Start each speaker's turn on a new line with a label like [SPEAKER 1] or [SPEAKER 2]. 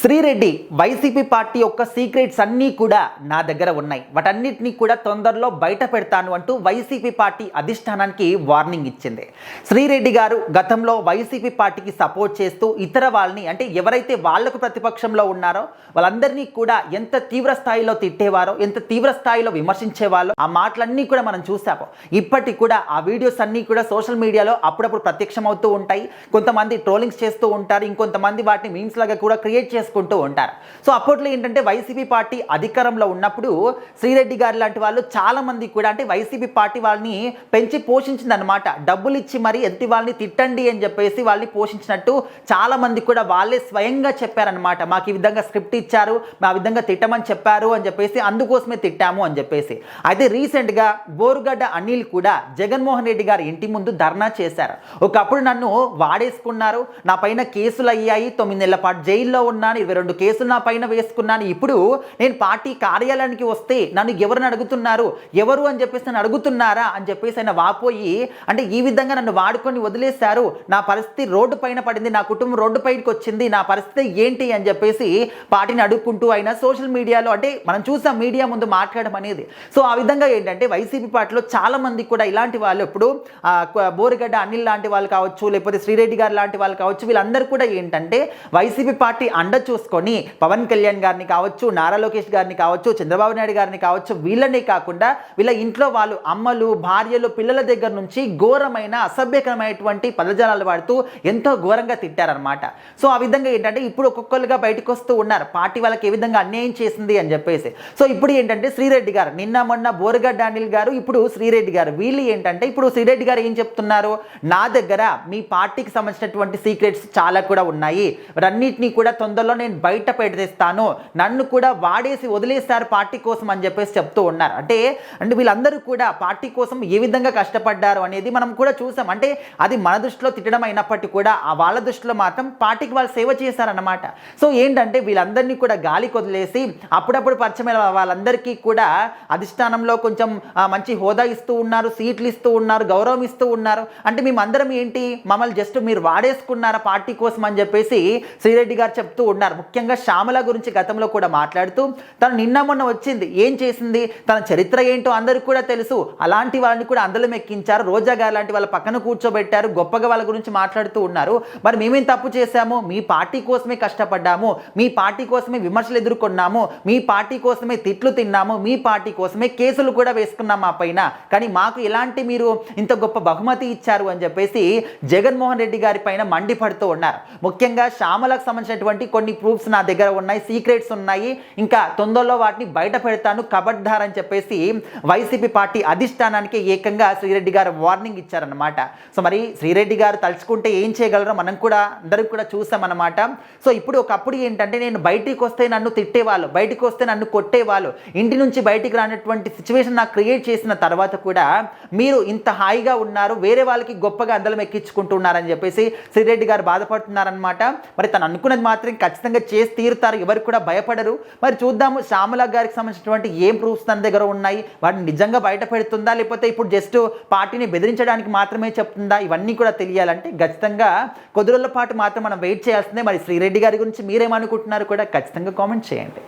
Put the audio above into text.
[SPEAKER 1] Sri Reddy YCP party యొక్క secrets అన్నీ కూడా నా దగ్గర ఉన్నాయి, వాటన్నిటినీ కూడా తొందరలో బయట పెడతాను అంటూ వైసీపీ పార్టీ అధిష్టానానికి వార్నింగ్ ఇచ్చింది. శ్రీరెడ్డి గారు గతంలో వైసీపీ పార్టీకి సపోర్ట్ చేస్తూ ఇతర వాళ్ళని, అంటే ఎవరైతే వాళ్లకు ప్రతిపక్షంలో ఉన్నారో వాళ్ళందరినీ కూడా ఎంత తీవ్ర స్థాయిలో తిట్టేవారో, ఎంత తీవ్ర స్థాయిలో విమర్శించేవాళ్ళో ఆ మాటలన్నీ కూడా మనం చూసాము. ఇప్పటికి కూడా ఆ వీడియోస్ అన్నీ కూడా సోషల్ మీడియాలో అప్పుడప్పుడు ప్రత్యక్షమవుతూ ఉంటాయి. కొంతమంది ట్రోలింగ్స్ చేస్తూ ఉంటారు, ఇంకొంతమంది వాటిని మీమ్స్ లాగా కూడా క్రియేట్ చేసుకుంటూ ఉంటారు. సో అప్పట్లో ఏంటంటే వైసీపీ పార్టీ అధికారంలో ఉన్నప్పుడు శ్రీరెడ్డి గారు లాంటి వాళ్ళు చాలా మంది కూడా, అంటే వైసీపీ పార్టీ వాళ్ళని పెంచి పోషించింది అనమాట. డబ్బులు ఇచ్చి మరి ఎత్తి వాళ్ళని తిట్టండి అని చెప్పేసి వాళ్ళని పోషించినట్టు చాలా మంది కూడా వాళ్ళే స్వయంగా చెప్పారనమాట. మాకు ఈ విధంగా స్క్రిప్ట్ ఇచ్చారు, మా విధంగా తిట్టమని చెప్పారు అని చెప్పేసి, అందుకోసమే తిట్టాము అని చెప్పేసి. అయితే రీసెంట్గా బోరుగడ్డ అనిల్ కూడా జగన్మోహన్ రెడ్డి గారి ఇంటి ముందు ధర్నా చేశారు. ఒకప్పుడు నన్ను వాడేసుకున్నారు, నా పైన కేసులు అయ్యాయి, 9 నెలల పాటు జైల్లో ఉన్నాను, 22 కేసులు నా పైన వేసుకున్నాను, ఇప్పుడు నేను పార్టీ కార్యాలయానికి వస్తే నన్ను ఎవరిని అడుగుతున్నారు, ఎవరు అని చెప్పేసి నన్ను అడుగుతున్నారా అని చెప్పేసి ఆయన వాపోయి, అంటే ఈ విధంగా నన్ను వాడుకొని వదిలేశారు, నా పరిస్థితి రోడ్డు పైన పడింది, నా కుటుంబం రోడ్డు పైకి వచ్చింది, నా పరిస్థితి ఏంటి అని చెప్పేసి పార్టీని అడుక్కుంటూ ఆయన సోషల్ మీడియాలో, అంటే మనం చూసాం మీడియా ముందు మాట్లాడడం అనేది. సో ఆ విధంగా ఏంటంటే వైసీపీ పార్టీలో చాలా మంది కూడా ఇలాంటి వాళ్ళు, ఇప్పుడు బోరుగడ్డ అనిల్ లాంటి వాళ్ళు కావచ్చు, లేకపోతే శ్రీరెడ్డి గారు లాంటి వాళ్ళు కావచ్చు, వీళ్ళందరూ కూడా ఏంటంటే వైసీపీ పార్టీ అండ చూసుకొని పవన్ కళ్యాణ్ గారిని కావచ్చు, నారా లోకేష్ గారిని కావచ్చు, చంద్రబాబు నాయుడు గారిని కావచ్చు, వీళ్ళనే కాకుండా వీళ్ళ ఇంట్లో వాళ్ళు అమ్మలు, భార్యలు, పిల్లల దగ్గర నుంచి ఘోరమైన అసభ్యకరమైనటువంటి పదజాలాలు వాడుతూ ఎంతో ఘోరంగా తిట్టారనమాట. సో ఆ విధంగా ఏంటంటే ఇప్పుడు ఒక్కొక్కరుగా బయటకు వస్తూ ఉన్నారు, పార్టీ వాళ్ళకి ఏ విధంగా అన్యాయం చేసింది అని చెప్పేసి. సో ఇప్పుడు ఏంటంటే శ్రీరెడ్డి గారు, నిన్న మొన్న బోరుగడ్డ అనిల్ గారు, ఇప్పుడు శ్రీరెడ్డి గారు, వీళ్ళు ఏంటంటే ఇప్పుడు శ్రీరెడ్డి గారు ఏం చెప్తున్నారు, నా దగ్గర మీ పార్టీకి సంబంధించినటువంటి సీక్రెట్స్ చాలా కూడా ఉన్నాయి, అన్నిటినీ కూడా తొందరలో నేను బయట పెట్టేస్తాను, నన్ను కూడా వాడేసి వదిలేస్తారు పార్టీ కోసం అని చెప్పేసి చెప్తూ ఉన్నారు. అంటే వీళ్ళందరూ కూడా పార్టీ కోసం ఏ విధంగా కష్టపడ్డారు అనేది మనం కూడా చూసాం. అంటే అది మన దృష్టిలో తిట్టడం అయినప్పటికీ కూడా ఆ వాళ్ళ దృష్టిలో మాత్రం పార్టీకి వాళ్ళు సేవ చేశారన్నమాట. సో ఏంటంటే వీళ్ళందరినీ కూడా గాలి కొదిలేసి అప్పుడప్పుడు పరిచయమైన వాళ్ళందరికీ కూడా అధిష్టానంలో కొంచెం మంచి హోదా ఇస్తూ ఉన్నారు, సీట్లు ఇస్తూ ఉన్నారు, గౌరవం ఇస్తూ ఉన్నారు. అంటే మేమందరం ఏంటి, మమ్మల్ని జస్ట్ మీరు వాడేసుకున్నారా పార్టీ కోసం అని చెప్పేసి శ్రీరెడ్డి గారు చెప్తూ ఉన్నారు. ముఖ్యంగా శ్యామల గురించి గతంలో కూడా మాట్లాడుతూ, తను నిన్న మొన్న వచ్చింది, ఏం చేసింది, తన చరిత్ర ఏంటో అందరికీ కూడా తెలుసు, అలాంటి వాళ్ళని కూడా అందలం ఎక్కించారు, రోజా గారు లాంటి వాళ్ళ పక్కన కూర్చోబెట్టారు, గొప్పగా వాళ్ళ గురించి మాట్లాడుతూ ఉన్నారు. మరి మేమేం తప్పు చేశాము, మీ పార్టీ కోసమే కష్టపడ్డాము, మీ పార్టీ కోసమే విమర్శలు ఎదుర్కొన్నాము, మీ పార్టీ కోసమే తిట్లు తిన్నాము, మీ పార్టీ కోసమే కేసులు కూడా వేసుకున్నాం మా పైన, కానీ మాకు ఎలాంటి మీరు ఇంత గొప్ప బహుమతి ఇచ్చారు అని చెప్పేసి జగన్మోహన్ రెడ్డి గారి పైన మండిపడుతూ ఉన్నారు. ముఖ్యంగా శ్యామలకు సంబంధించినటువంటి కొన్ని ప్రూఫ్స్ నా దగ్గర ఉన్నాయి, సీక్రెట్స్ ఉన్నాయి, ఇంకా తొందరలో వాటిని బయట పెడతాను, కబడ్దార్ అని చెప్పేసి వైసీపీ పార్టీ అధిష్టానానికి ఏకంగా శ్రీరెడ్డి గారు వార్నింగ్ ఇచ్చారనమాట. సో మరి శ్రీరెడ్డి గారు తలుచుకుంటే ఏం చేయగలరో మనం కూడా అందరికి కూడా చూసామన్నమాట. సో ఇప్పుడు ఒకప్పుడు ఏంటంటే నేను బయటికి వస్తే నన్ను తిట్టేవాళ్ళు, బయటికి వస్తే నన్ను కొట్టేవాళ్ళు, ఇంటి నుంచి బయటికి రానటువంటి సిచ్యువేషన్ నాకు క్రియేట్ చేసిన తర్వాత కూడా మీరు ఇంత హాయిగా ఉన్నారు, వేరే వాళ్ళకి గొప్పగా అందలం ఎక్కించుకుంటున్నారని చెప్పేసి శ్రీరెడ్డి గారు బాధపడుతున్నారనమాట. మరి తను అనుకున్నది మాత్రం ఖచ్చితంగా చేసి తీరుతారు, ఎవరికి కూడా భయపడరు. మరి చూద్దాము శ్యామల గారికి సంబంధించినటువంటి ఏం ప్రూఫ్స్ తన దగ్గర ఉన్నాయి, వాటిని నిజంగా బయట పెడుతుందా, లేకపోతే ఇప్పుడు జస్ట్ పార్టీని బెదిరించడానికి మాత్రమే చెప్తుందా, ఇవన్నీ కూడా తెలియాలంటే ఖచ్చితంగా కొద్ది రోజుల పాటు మాత్రం మనం వెయిట్ చేయాల్సిందే. మరి శ్రీరెడ్డి గారి గురించి మీరేమనుకుంటున్నారు కూడా ఖచ్చితంగా కామెంట్ చేయండి.